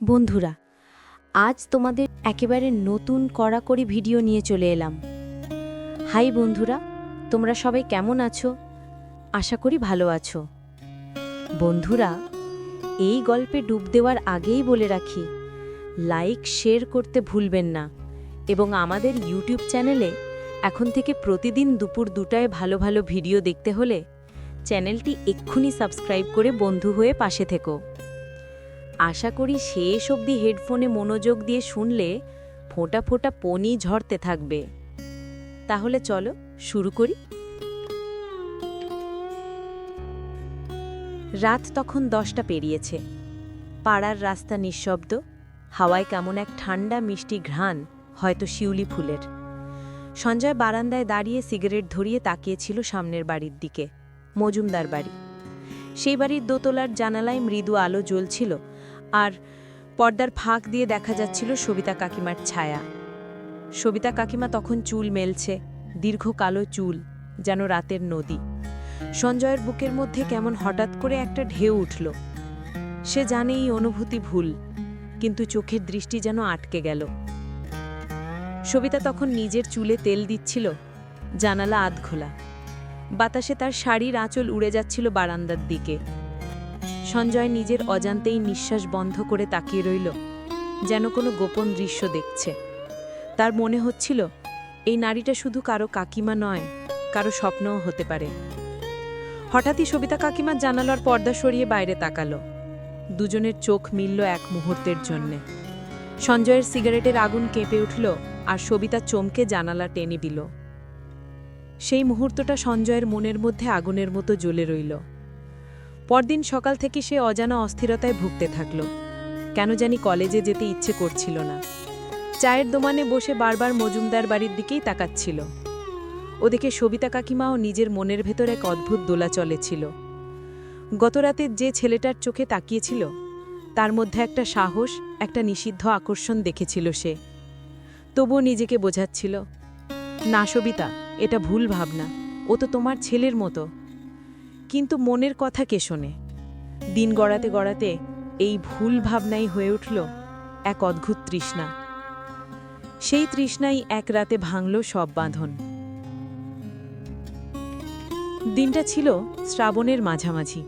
বন্ধুরা, আজ তোমাদের একেবারে নতুন কড়াকড়ি ভিডিও নিয়ে চলে এলাম। হাই বন্ধুরা, তোমরা সবাই কেমন আছো? আশা করি ভালো আছো। বন্ধুরা, এই গল্পে ডুব দেওয়ার আগেই বলে রাখি, লাইক শেয়ার করতে ভুলবেন না এবং আমাদের ইউটিউব চ্যানেলে এখন থেকে প্রতিদিন দুপুর 2টায় ভালো ভালো ভিডিও দেখতে হলে চ্যানেলটি এক্ষুনি সাবস্ক্রাইব করে বন্ধু হয়ে পাশে থেকো। আশা করি শেষ অবধি হেডফোনে মনোযোগ দিয়ে শুনলে ফোঁটা ফোঁটা পনি ঝরতে থাকবে। তাহলে চলো শুরু করি। রাত তখন 10টা পেরিয়েছে। পাড়ার রাস্তা নিঃশব্দ, হাওয়ায় কেমন এক ঠান্ডা মিষ্টি ঘ্রাণ, হয়তো শিউলি ফুলের। সঞ্জয় বারান্দায় দাঁড়িয়ে সিগারেট ধরিয়ে তাকিয়েছিল সামনের বাড়ির দিকে, মজুমদার বাড়ি। সেই বাড়ির দোতলার জানালায় মৃদু আলো জ্বলছিল, আর পর্দার ফাঁক দিয়ে দেখা যাচ্ছিল সবিতা কাকিমার ছায়া। সবিতা কাকিমা তখন চুল মেলছে, দীর্ঘ কালো চুল, যেন রাতের নদী। সঞ্জয়ের বুকের মধ্যে কেমন হঠাৎ করে একটা ঢেউ উঠল। সে জানে এই অনুভূতি ভুল, কিন্তু চোখের দৃষ্টি যেন আটকে গেল। সবিতা তখন নিজের চুলে তেল দিচ্ছিল, জানালা আধখোলা। বাতাসে তার শাড়ির আঁচল উড়ে যাচ্ছিল বারান্দার দিকে। সঞ্জয় নিজের অজান্তেই নিঃশ্বাস বন্ধ করে তাকিয়ে রইল, যেন কোনো গোপন দৃশ্য দেখছে। তার মনে হচ্ছিল এই নারীটা শুধু কারো কাকিমা নয়, কারো স্বপ্নও হতে পারে। হঠাৎই সবিতা কাকিমার জানালার পর্দা সরিয়ে বাইরে তাকালো। দুজনের চোখ মিলল এক মুহূর্তের জন্যে। সঞ্জয়ের সিগারেটের আগুন কেঁপে উঠল, আর সবিতা চমকে জানালা টেনে দিল। সেই মুহূর্তটা সঞ্জয়ের মনের মধ্যে আগুনের মতো জ্বলে রইল। পরদিন সকাল থেকে সে অজানা অস্থিরতায় ভুগতে থাকল। কেন জানি কলেজে যেতে ইচ্ছে করছিল না। চায়ের দোকানে বসে বারবার মজুমদার বাড়ির দিকেই তাকাচ্ছিল। ওদিকে সবিতা কাকিমাও নিজের মনের ভেতর এক অদ্ভুত দোলাচলে ছিল। গতরাতে যে ছেলেটার চোখে তাকিয়েছিল, তার মধ্যে একটা সাহস, একটা নিষিদ্ধ আকর্ষণ দেখেছিল সে। তবুও নিজেকে বোঝাচ্ছিল, না সবিতা, এটা ভুল ভাবনা, ও তো তোমার ছেলের মতো। কিন্তু মনের কথা কে শোনে? দিন গড়াতে গড়াতে এই ভুল ভাবনাই হয়ে উঠল এক অদ্ভুত তৃষ্ণা। সেই তৃষ্ণাই এক রাতে ভাঙল সব বাঁধন। দিনটা ছিল শ্রাবণের মাঝামাঝি।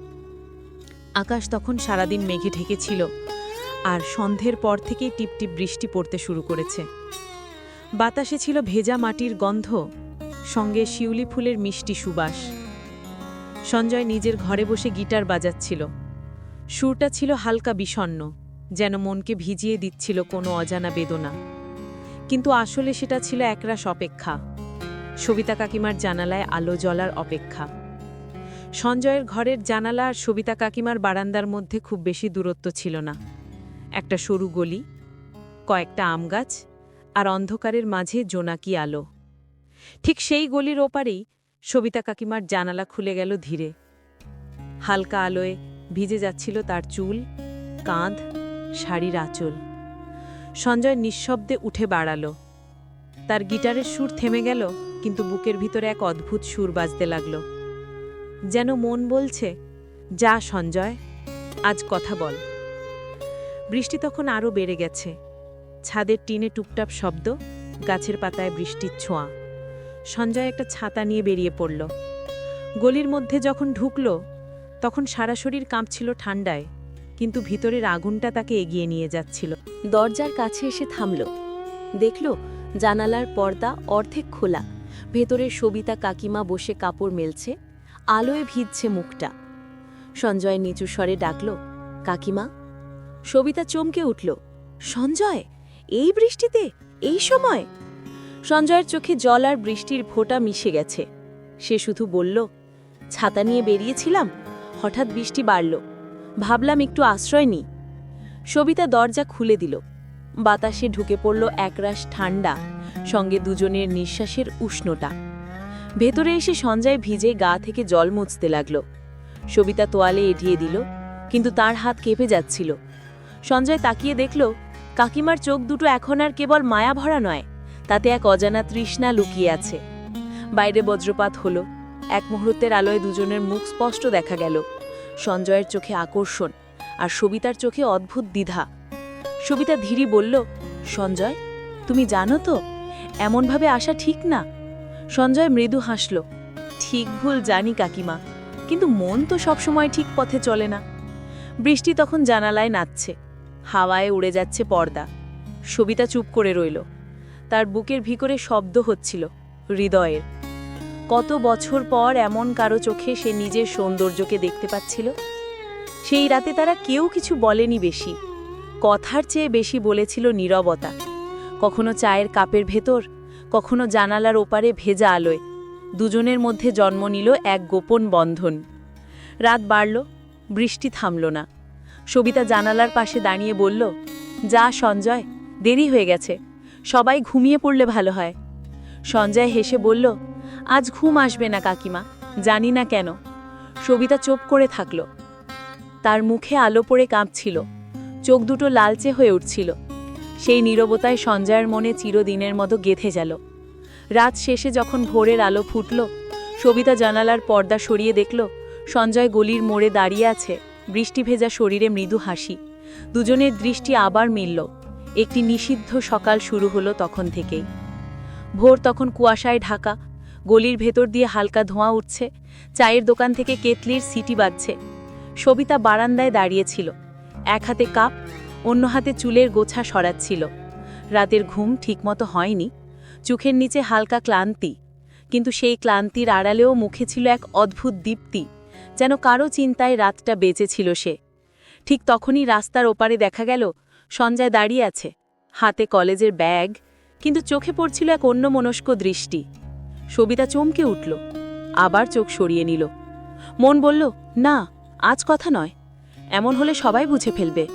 আকাশ তখন সারাদিন মেঘে ঢেকে ছিল, আর সন্ধ্যের পর থেকেই টিপটিপ বৃষ্টি পড়তে শুরু করেছে। বাতাসে ছিল ভেজা মাটির গন্ধ, সঙ্গে শিউলি ফুলের মিষ্টি সুবাস। সঞ্জয় নিজের ঘরে বসে গিটার বাজাচ্ছিল। সুরটা ছিল হালকা বিষণ্ণ, যেন মনকে ভিজিয়ে দিচ্ছিল কোনো অজানা বেদনা। কিন্তু আসলে সেটা ছিল একরাশ অপেক্ষা, সবিতা কাকিমার জানালায় আলো জ্বলার অপেক্ষা। সঞ্জয়ের ঘরের জানালা আর সবিতা কাকিমার বারান্দার মধ্যে খুব বেশি দূরত্ব ছিল না। একটা সরু গলি, কয়েকটা আম গাছ, আর অন্ধকারের মাঝে জোনাকি আলো। ঠিক সেই গলির ওপারেই সবিতা কাকিমার জানালা খুলে গেল ধীরে। হালকা আলোয় ভিজে যাচ্ছিল তার চুল, কাঁধ, শাড়ির আঁচল। সঞ্জয় নিঃশব্দে উঠে বাড়াল। তার গিটারের সুর থেমে গেল, কিন্তু বুকের ভিতরে এক অদ্ভুত সুর বাজতে লাগল। যেন মন বলছে, যা সঞ্জয়, আজ কথা বল। বৃষ্টি তখন আরও বেড়ে গেছে। ছাদের টিনে টুপটাপ শব্দ, গাছের পাতায় বৃষ্টির ছোঁয়া। সঞ্জয় একটা ছাতা নিয়ে বেরিয়ে পড়ল। গলির মধ্যে যখন ঢুকল, তখন সারা শরীর কাঁপছিল ঠান্ডায়, কিন্তু ভিতরের আগুনটা তাকে এগিয়ে নিয়ে যাচ্ছিল। দরজার কাছে এসে থামল। দেখল জানালার পর্দা অর্ধেক খোলা, ভেতরে সবিতা কাকিমা বসে কাপড় মেলছে, আলোয় ভিজছে মুখটা। সঞ্জয় নিচু স্বরে ডাকল, কাকিমা। সবিতা চমকে উঠল, সঞ্জয়, এই বৃষ্টিতে, এই সময়? সঞ্জয়ের চোখে জল আর বৃষ্টির ফোঁটা মিশে গেছে। সে শুধু বলল, ছাতা নিয়ে বেরিয়েছিলাম, হঠাৎ বৃষ্টি বাড়ল, ভাবলাম একটু আশ্রয় নিই। সবিতা দরজা খুলে দিল। বাতাসে ঢুকে পড়ল একরাশ ঠান্ডা, সঙ্গে দুজনের নিঃশ্বাসের উষ্ণতা। ভেতরে এসে সঞ্জয় ভিজে গা থেকে জল মুছতে লাগল। সবিতা তোয়ালে এঁটিয়ে দিল, কিন্তু তার হাত কেঁপে যাচ্ছিল। সঞ্জয় তাকিয়ে দেখল, কাকিমার চোখ দুটো এখন আর কেবল মায়া ভরা নয়, তাতে এক অজানা তৃষ্ণা লুকিয়ে আছে। বাইরে বজ্রপাত হলো। এক মুহূর্তের আলোয় দুজনের মুখ স্পষ্ট দেখা গেল। সঞ্জয়ের চোখে আকর্ষণ, আর সবিতার চোখে অদ্ভুত দ্বিধা। সবিতা ধীরে বলল, সঞ্জয়, তুমি জানো তো এমনভাবে আসা ঠিক না। সঞ্জয় মৃদু হাসল, ঠিক ভুল জানি কাকিমা, কিন্তু মন তো সবসময় ঠিক পথে চলে না। বৃষ্টি তখন জানালায় নাচছে, হাওয়ায় উড়ে যাচ্ছে পর্দা। সবিতা চুপ করে রইল। তার বুকের ভিতরে শব্দ হচ্ছিল, হৃদয়ের। কত বছর পর এমন কারো চোখে সে নিজের সৌন্দর্যকে দেখতে পাচ্ছিল। সেই রাতে তারা কেউ কিছু বলেনি বেশি, কথার চেয়ে বেশি বলেছিল নীরবতা। কখনো চায়ের কাপের ভেতর, কখনো জানালার ওপারে ভেজা আলোয় দুজনের মধ্যে জন্ম নিল এক গোপন বন্ধন। রাত বাড়ল, বৃষ্টি থামল না। সবিতা জানালার পাশে দাঁড়িয়ে বলল, যা সঞ্জয়, দেরি হয়ে গেছে, সবাই ঘুমিয়ে পড়লে ভালো হয়। সঞ্জয় হেসে বলল, আজ ঘুম আসবে না কাকিমা, জানি না কেন। সবিতা চুপ করে থাকল। তার মুখে আলো পড়ে কাঁপছিল, চোখ দুটো লালচে হয়ে উঠছিল। সেই নীরবতায় সঞ্জয়ের মনে চিরদিনের মতো গেঁথে গেল। রাত শেষে যখন ভোরের আলো ফুটল, সবিতা জানালার পর্দা সরিয়ে দেখল সঞ্জয় গলির মোড়ে দাঁড়িয়ে আছে, বৃষ্টি ভেজা শরীরে মৃদু হাসি। দুজনের দৃষ্টি আবার মিলল। একটি নিষিদ্ধ সকাল শুরু হলো তখন থেকেই। ভোর তখন কুয়াশায় ঢাকা, গলির ভেতর দিয়ে হালকা ধোঁয়া উঠছে, চায়ের দোকান থেকে কেতলির সিটি বাজছে। সবিতা বারান্দায় দাঁড়িয়েছিল, এক হাতে কাপ, অন্য হাতে চুলের গোছা সরাচ্ছিল। রাতের ঘুম ঠিকমতো হয়নি, চোখের নিচে হালকা ক্লান্তি, কিন্তু সেই ক্লান্তির আড়ালেও মুখে ছিল এক অদ্ভুত দীপ্তি, যেন কারো চিন্তায় রাতটা বেঁচেছিল সে। ঠিক তখনই রাস্তার ওপারে দেখা গেল সঞ্জয় দাঁড়িয়ে আছে, হাতে কলেজের ব্যাগ, কিন্তু চোখে পড়ছিল এক অন্যমনস্ক দৃষ্টি। সবিতা চমকে উঠল, আবার চোখ সরিয়ে নিল। মন বলল, না, আজ কথা নয়, এমন হলে সবাই বুঝে ফেলবে।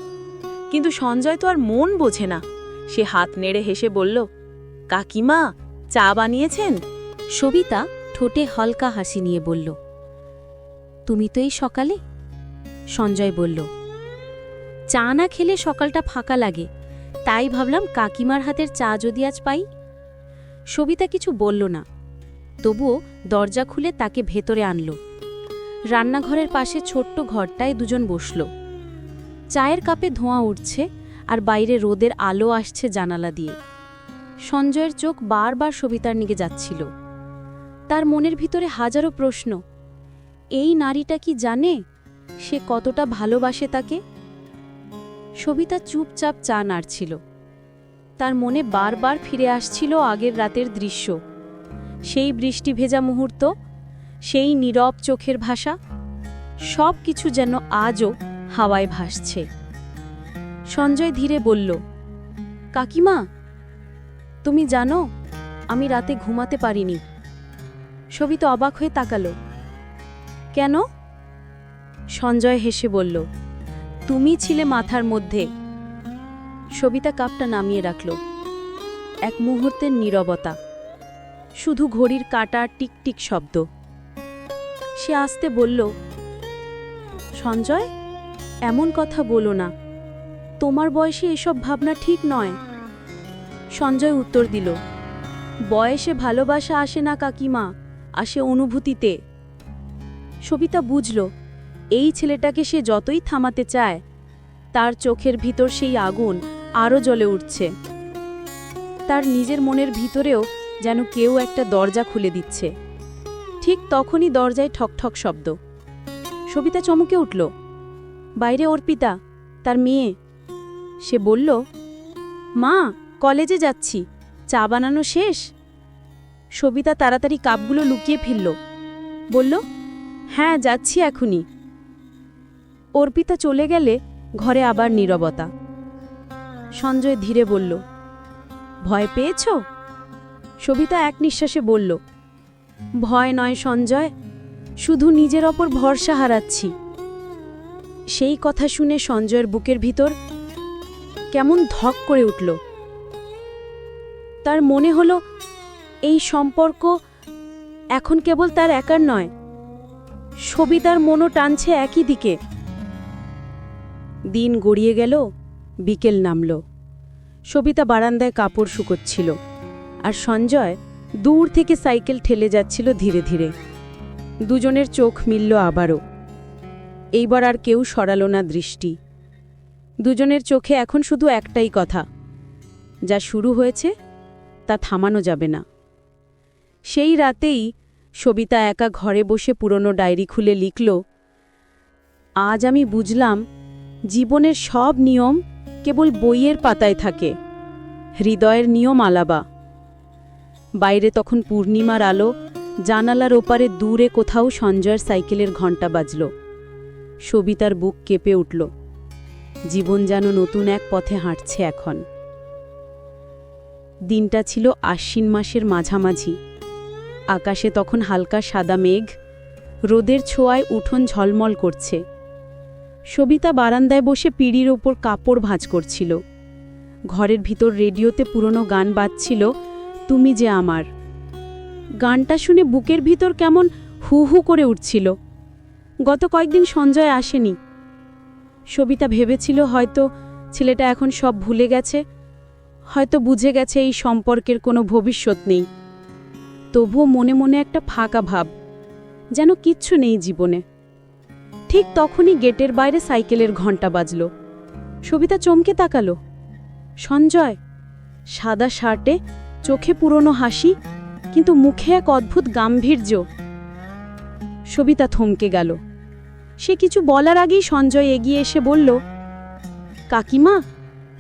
কিন্তু সঞ্জয় তো আর মন বোঝে না। সে হাত নেড়ে হেসে বলল, কাকিমা, চা বানিয়েছেন? সবিতা ঠোঁটে হালকা হাসি নিয়ে বলল, তুমি তো এই সকালে? সঞ্জয় বলল, চা না খেলে সকালটা ফাঁকা লাগে, তাই ভাবলাম কাকিমার হাতের চা যদি আজ পাই। সবিতা কিছু বলল না, তবুও দরজা খুলে তাকে ভেতরে আনল। রান্নাঘরের পাশে ছোট্ট ঘরটায় দুজন বসল। চায়ের কাপে ধোঁয়া উঠছে আর বাইরে রোদের আলো আসছে জানালা দিয়ে। সঞ্জয়ের চোখ বারবার সবিতার দিকে যাচ্ছিল। তার মনের ভিতরে হাজারো প্রশ্ন। এই নারীটা কি জানে সে কতটা ভালোবাসে তাকে? সবিতা চুপচাপ চা নাড়ছিল। তার মনে বারবার ফিরে আসছিল আগের রাতের দৃশ্য, সেই বৃষ্টি ভেজা মুহূর্ত, সেই নীরব চোখের ভাষা, সব কিছু যেন আজও হাওয়ায় ভাসছে। সঞ্জয় ধীরে বলল, কাকিমা, তুমি জানো আমি রাতে ঘুমাতে পারিনি। সবিতা অবাক হয়ে তাকালো, কেন? সঞ্জয় হেসে বলল, তুমি ছিলে মাথার মধ্যে। সবিতা কাপটা নামিয়ে রাখল। এক মুহূর্তের নীরবতা, শুধু ঘড়ির কাঁটার টিকটিক শব্দ। সে আস্তে বলল, সঞ্জয়, এমন কথা বলো না, তোমার বয়সে এসব ভাবনা ঠিক নয়। সঞ্জয় উত্তর দিল, বয়সে ভালোবাসা আসে না কাকিমা, আসে অনুভূতিতে। সবিতা বুঝল, এই ছেলেটাকে সে যতই থামাতে চায়, তার চোখের ভিতর সেই আগুন আরও জ্বলে উঠছে। তার নিজের মনের ভিতরেও যেন কেউ একটা দরজা খুলে দিচ্ছে। ঠিক তখনই দরজায় ঠকঠক শব্দ। সবিতা চমকে উঠল। বাইরে অর্পিতা, তার মেয়ে। সে বলল, মা, কলেজে যাচ্ছি, চা বানানো শেষ? সবিতা তাড়াতাড়ি কাপগুলো লুকিয়ে ফেলল, বলল, হ্যাঁ, যাচ্ছি এখনই। অর্পিতা চলে গেলে ঘরে আবার নীরবতা। সঞ্জয় ধীরে বলল, ভয় পেয়েছ? সবিতা এক নিঃশ্বাসে বলল, ভয় নয় সঞ্জয়, শুধু নিজের ওপর ভরসা হারাচ্ছি। সেই কথা শুনে সঞ্জয়ের বুকের ভিতর কেমন ধক করে উঠল। তার মনে হলো এই সম্পর্ক এখন কেবল তার একার নয়, সবিতার মনও টানছে একই দিকে। দিন গড়িয়ে গেল, বিকেল নামল। সবিতা বারান্দায় কাপড় শুকোচ্ছিল, আর সঞ্জয় দূর থেকে সাইকেল ঠেলে যাচ্ছিল ধীরে ধীরে। দুজনের চোখ মিলল আবারও। এইবার আর কেউ সরালো না দৃষ্টি। দুজনের চোখে এখন শুধু একটাই কথা, যা শুরু হয়েছে তা থামানো যাবে না। সেই রাতেই সবিতা একা ঘরে বসে পুরনো ডায়েরি খুলে লিখল, আজ আমি বুঝলাম জীবনের সব নিয়ম কেবল বইয়ের পাতায় থাকে, হৃদয়ের নিয়ম আলাদা। বাইরে তখন পূর্ণিমার আলো, জানালার ওপারে দূরে কোথাও সঞ্জয়ের সাইকেলের ঘণ্টা বাজল। সবিতার বুক কেঁপে উঠল, জীবন যেন নতুন এক পথে হাঁটছে এখন। দিনটা ছিল আশ্বিন মাসের মাঝামাঝি। আকাশে তখন হালকা সাদা মেঘ, রোদের ছোঁয়ায় উঠোন ঝলমল করছে। সবিতা বারান্দায় বসে পিঁড়ির ওপর কাপড় ভাঁজ করছিল। ঘরের ভিতর রেডিওতে পুরনো গান বাজছিল, তুমি যে আমার। গানটা শুনে বুকের ভিতর কেমন হু হু করে উঠছিল। গত কয়েকদিন সঞ্জয় আসেনি। সবিতা ভেবেছিল হয়তো ছেলেটা এখন সব ভুলে গেছে, হয়তো বুঝে গেছে এই সম্পর্কের কোনো ভবিষ্যৎ নেই। তবুও মনে মনে একটা ফাঁকা ভাব, যেন কিচ্ছু নেই জীবনে। ঠিক তখনই গেটের বাইরে সাইকেলের ঘণ্টা বাজল। সবিতা চমকে তাকালো। সঞ্জয়, সাদা শার্টে, চোখে পুরনো হাসি, কিন্তু মুখে এক অদ্ভুত গাম্ভীর্য। সবিতা থমকে গেল। সে কিছু বলার আগেই সঞ্জয় এগিয়ে এসে বলল, কাকিমা,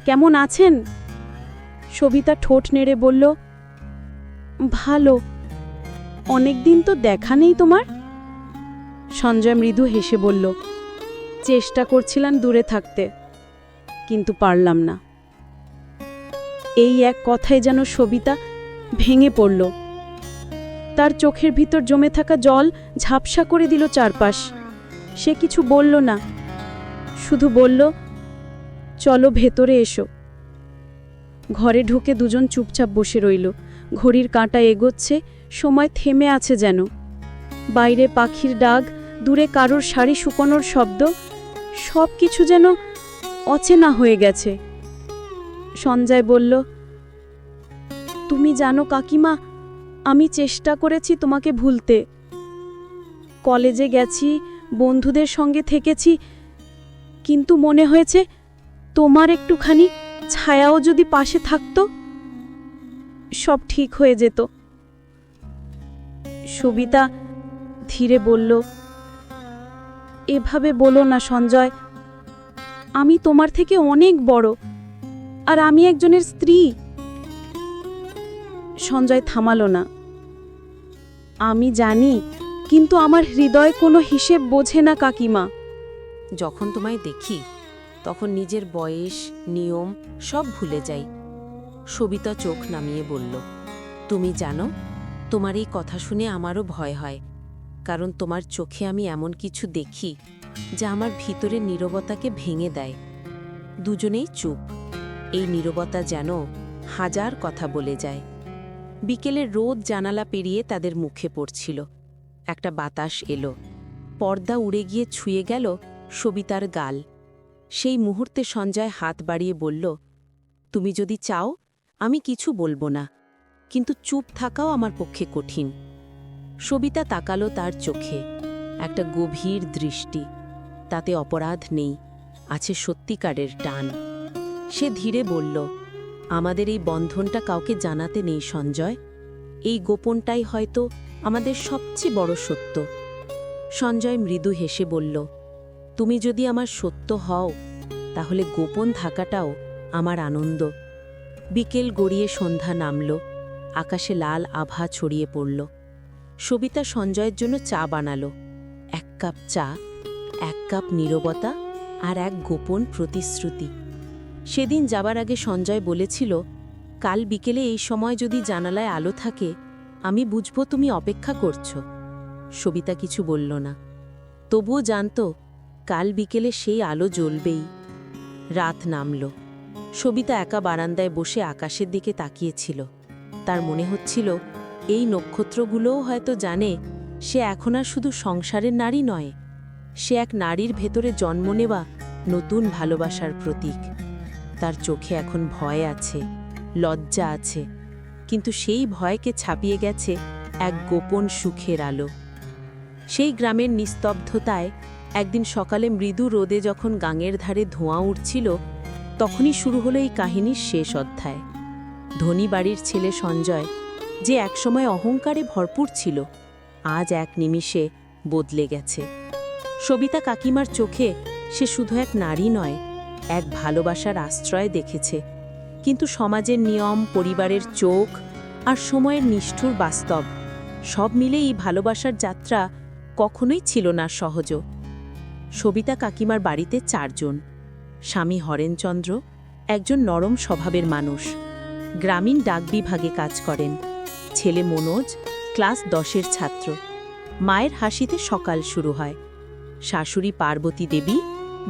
কেমন আছেন? সবিতা ঠোঁট নেড়ে বলল, ভালো। অনেকদিন তো দেখা নেই তোমার। সঞ্জয় মৃদু হেসে বলল, চেষ্টা করছিলাম দূরে থাকতে, কিন্তু পারলাম না। এই এক কথায় যেন সবিতা ভেঙে পড়ল। তার চোখের ভিতর জমে থাকা জল ঝাপসা করে দিল চারপাশ। সে কিছু বলল না, শুধু বলল, চলো ভেতরে এসো। ঘরে ঢুকে দুজন চুপচাপ বসে রইল। ঘড়ির কাঁটা এগোচ্ছে, সময় থেমে আছে যেন। বাইরে পাখির ডাক, দূরে কারোর শাড়ি শুকোনোর শব্দ, সব কিছু যেন অচেনা হয়ে গেছে। সঞ্জয় বলল, তুমি জানো কাকিমা, আমি চেষ্টা করেছি তোমাকে ভুলতে। কলেজে গেছি, বন্ধুদের সঙ্গে থেকেছি, কিন্তু মনে হয়েছে তোমার একটুখানি ছায়াও যদি পাশে থাকতো, সব ঠিক হয়ে যেত। সবিতা ধীরে বলল, এভাবে বলো না সঞ্জয়, আমি তোমার থেকে অনেক বড়, আর আমি একজনের স্ত্রী। সঞ্জয় থামালো না। আমি জানি, কিন্তু আমার হৃদয় কোনো হিসেব বোঝে না কাকিমা। যখন তোমায় দেখি তখন নিজের বয়স, নিয়ম সব ভুলে যাই। সবিতা চোখ নামিয়ে বলল, তুমি জানো, তোমার এই কথা শুনে আমারও ভয় হয়, কারণ তোমার চোখে আমি এমন কিছু দেখি যা আমার ভিতরের নীরবতাকে ভেঙে দেয়। দুজনেই চুপ। এই নীরবতা যেন হাজার কথা বলে যায়। বিকেলের রোদ জানালা পেরিয়ে তাদের মুখে পড়ছিল। একটা বাতাস এলো, পর্দা উড়ে গিয়ে ছুঁয়ে গেল সবিতার গাল। সেই মুহূর্তে সঞ্জয় হাত বাড়িয়ে বলল, তুমি যদি চাও আমি কিছু বলবো না, কিন্তু চুপ থাকাও আমার পক্ষে কঠিন। সবিতা তাকালো তার চোখে, একটা গভীর দৃষ্টি। তাতে অপরাধ নেই, আছে সত্যিকারের টান। সে ধীরে বলল, আমাদের এই বন্ধনটা কাউকে জানাতে নেই সঞ্জয়। এই গোপনটাই হয়তো আমাদের সবচেয়ে বড় সত্য। সঞ্জয় মৃদু হেসে বলল, তুমি যদি আমার সত্য হও, তাহলে গোপন থাকাটাও আমার আনন্দ। বিকেল গড়িয়ে সন্ধ্যা নামল, আকাশে লাল আভা ছড়িয়ে পড়ল। সবিতা সঞ্জয়ের জন্য চা বানালো। 1 কাপ চা, 1 কাপ নীরবতা, আর এক গোপন প্রতিশ্রুতি। সেদিন যাবার আগে সঞ্জয় বলেছিল, কাল বিকেলে এই সময় যদি জানালায় আলো থাকে, আমি বুঝব তুমি অপেক্ষা করছো। সবিতা কিছু বলল না, তবুও জানত কাল বিকেলে সেই আলো জ্বলবেই। রাত নামল। সবিতা একা বারান্দায় বসে আকাশের দিকে তাকিয়েছিল। তার মনে হচ্ছিল এই নক্ষত্রগুলোও হয়তো জানে সে এখন আর শুধু সংসারের নারী নয়, সে এক নারীর ভেতরে জন্ম নেওয়া নতুন ভালোবাসার প্রতীক। তার চোখে এখন ভয় আছে, লজ্জা আছে, কিন্তু সেই ভয়কে ছাপিয়ে গেছে এক গোপন সুখের আলো। সেই গ্রামের নিস্তব্ধতায় একদিন সকালে মৃদু রোদে যখন গাঙের ধারে ধোঁয়া উঠছিল, তখনই শুরু হলো এই কাহিনীর শেষ অধ্যায়। ধনী বাড়ির ছেলে সঞ্জয়, যে একসময় অহংকারে ভরপুর ছিল, আজ এক নিমিষে বদলে গেছে। সবিতা কাকিমার চোখে সে শুধু এক নারী নয়, এক ভালোবাসার আশ্রয় দেখেছে। কিন্তু সমাজের নিয়ম, পরিবারের চোখ আর সময়ের নিষ্ঠুর বাস্তব সব মিলে এই ভালোবাসার যাত্রা কখনোই ছিল না সহজ। সবিতা কাকিমার বাড়িতে 4 জন। স্বামী হরেনচন্দ্র একজন নরম স্বভাবের মানুষ, গ্রামীণ ডাক বিভাগে কাজ করেন। ছেলে মনোজ ক্লাস 10-এর ছাত্র। মায়ের হাসিতে সকাল শুরু হয়। শাশুড়ি পার্বতী দেবী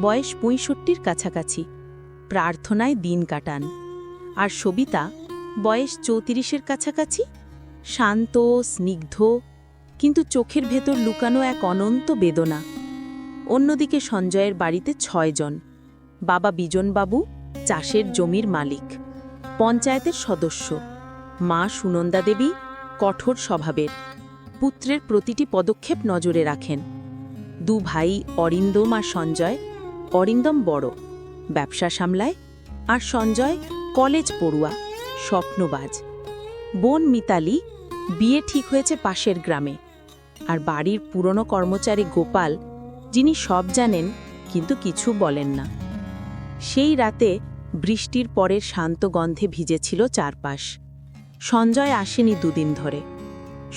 বয়স 65-র কাছাকাছি, প্রার্থনায় দিন কাটান। আর সবিতা বয়স 34-এর কাছাকাছি, শান্ত, স্নিগ্ধ, কিন্তু চোখের ভেতর লুকানো এক অনন্ত বেদনা। অন্যদিকে সঞ্জয়ের বাড়িতে 6 জন। বাবা বিজনবাবু চাষের জমির মালিক, পঞ্চায়েতের সদস্য। মা সুনন্দা দেবী কঠোর স্বভাবের, পুত্রের প্রতিটি পদক্ষেপ নজরে রাখেন। 2 ভাই অরিন্দম আর সঞ্জয়। অরিন্দম বড়, ব্যবসা সামলায়, আর সঞ্জয় কলেজ পড়ুয়া, স্বপ্নবাজ। বোন মিতালি বিয়ে ঠিক হয়েছে পাশের গ্রামে। আর বাড়ির পুরনো কর্মচারী গোপাল, যিনি সব জানেন কিন্তু কিছু বলেন না। সেই রাতে বৃষ্টির পরের শান্ত গন্ধে ভিজেছিল চারপাশ। সঞ্জয় আসেনি 2 দিন ধরে।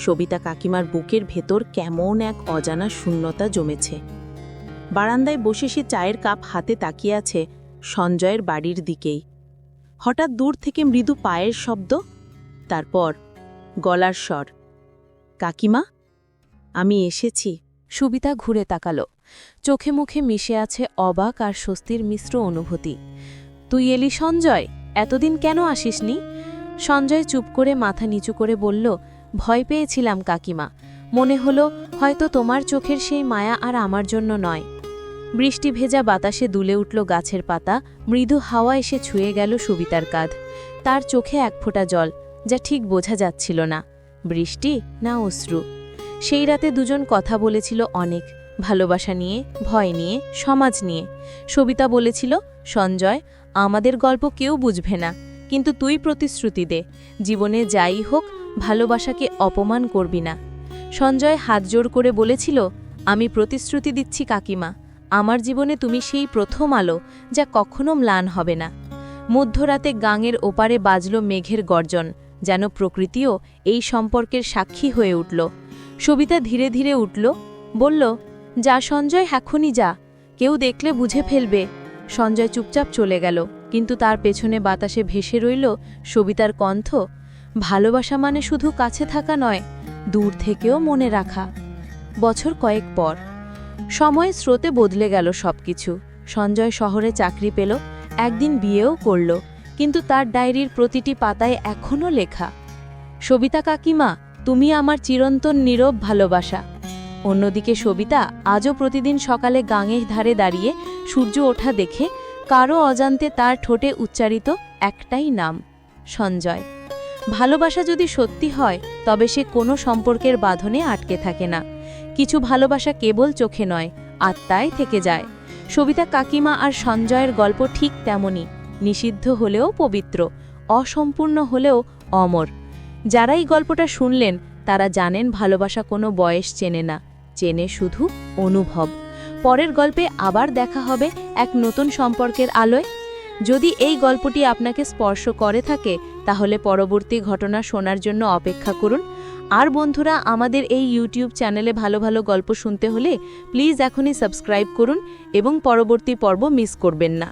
সবিতা কাকিমার বুকের ভেতর কেমন এক অজানা শূন্যতা জমেছে। বারান্দায় বসে সে চায়ের কাপ হাতে তাকিয়ে আছে সঞ্জয়ের বাড়ির দিকেই। হঠাৎ দূর থেকে মৃদু পায়ের শব্দ, তারপর গলার স্বর, কাকিমা, আমি এসেছি। সবিতা ঘুরে তাকালো। চোখে মুখে মিশে আছে অবাক আর স্বস্তির মিশ্র অনুভূতি। তুই এলি সঞ্জয়, এতদিন কেন আসিসনি? সঞ্জয় চুপ করে মাথা নিচু করে বলল, ভয় পেয়েছিলাম কাকিমা, মনে হলো হয়তো তোমার চোখের সেই মায়া আর আমার জন্য নয়। বৃষ্টি ভেজা বাতাসে দুলে উঠল গাছের পাতা, মৃদু হাওয়া এসে ছুঁয়ে গেল সবিতার কাঁধ। তার চোখে এক ফোঁটা জল, যা ঠিক বোঝা যাচ্ছিল না বৃষ্টি না অশ্রু। সেই রাতে 2 জন কথা বলেছিল অনেক, ভালোবাসা নিয়ে, ভয় নিয়ে, সমাজ নিয়ে। সবিতা বলেছিল, সঞ্জয়, আমাদের গল্প কেউ বুঝবে না, কিন্তু তুই প্রতিশ্রুতি দে, জীবনে যাই হোক ভালোবাসাকে অপমান করবি না। সঞ্জয় হাত জোর করে বলেছিল, আমি প্রতিশ্রুতি দিচ্ছি কাকিমা, আমার জীবনে তুমি সেই প্রথম আলো, যা কখনো ম্লান হবে না। মধ্যরাতে গাঙের ওপারে বাজল মেঘের গর্জন, যেন প্রকৃতিও এই সম্পর্কের সাক্ষী হয়ে উঠল। সবিতা ধীরে ধীরে উঠল, বলল, যা সঞ্জয়, এখনই যা, কেউ দেখলে বুঝে ফেলবে। সঞ্জয় চুপচাপ চলে গেল, কিন্তু তার পেছনে বাতাসে ভেসে রইল সবিতার কণ্ঠ, ভালোবাসা মানে শুধু কাছে থাকা নয়, দূর থেকেও মনে রাখা। বছর কয়েক পর সময় স্রোতে বদলে গেল সবকিছু। সঞ্জয় শহরে চাকরি পেল, একদিন বিয়েও করল, কিন্তু তার ডায়েরির প্রতিটি পাতায় এখনও লেখা, সবিতা কাকিমা, তুমি আমার চিরন্তন নীরব ভালোবাসা। অন্যদিকে সবিতা আজও প্রতিদিন সকালে গাঙের ধারে দাঁড়িয়ে সূর্য ওঠা দেখে কারো অজান্তে তার ঠোঁটে উচ্চারিত একটাই নাম, সঞ্জয়। ভালোবাসা যদি সত্যি হয় তবে সে কোনো সম্পর্কের বাঁধনে আটকে থাকে না। কিছু ভালোবাসা কেবল চোখে নয়, আত্মায় থেকে যায়। সবিতা কাকিমা আর সঞ্জয়ের গল্প ঠিক তেমনই, নিষিদ্ধ হলেও পবিত্র, অসম্পূর্ণ হলেও অমর। যারা এই গল্পটা শুনলেন তারা জানেন ভালোবাসা কোনো বয়স চেনে না, চেনে শুধু অনুভব। পরের গল্পে আবার দেখা হবে এক নতুন সম্পর্কের আলোয়। যদি এই গল্পটি আপনাকে স্পর্শ করে থাকে তাহলে পরবর্তী ঘটনা শোনার জন্য অপেক্ষা করুন। আর বন্ধুরা, আমাদের এই ইউটিউব চ্যানেলে ভালো ভালো গল্প শুনতে হলে প্লিজ এখনই সাবস্ক্রাইব করুন এবং পরবর্তী পর্ব মিস করবেন না।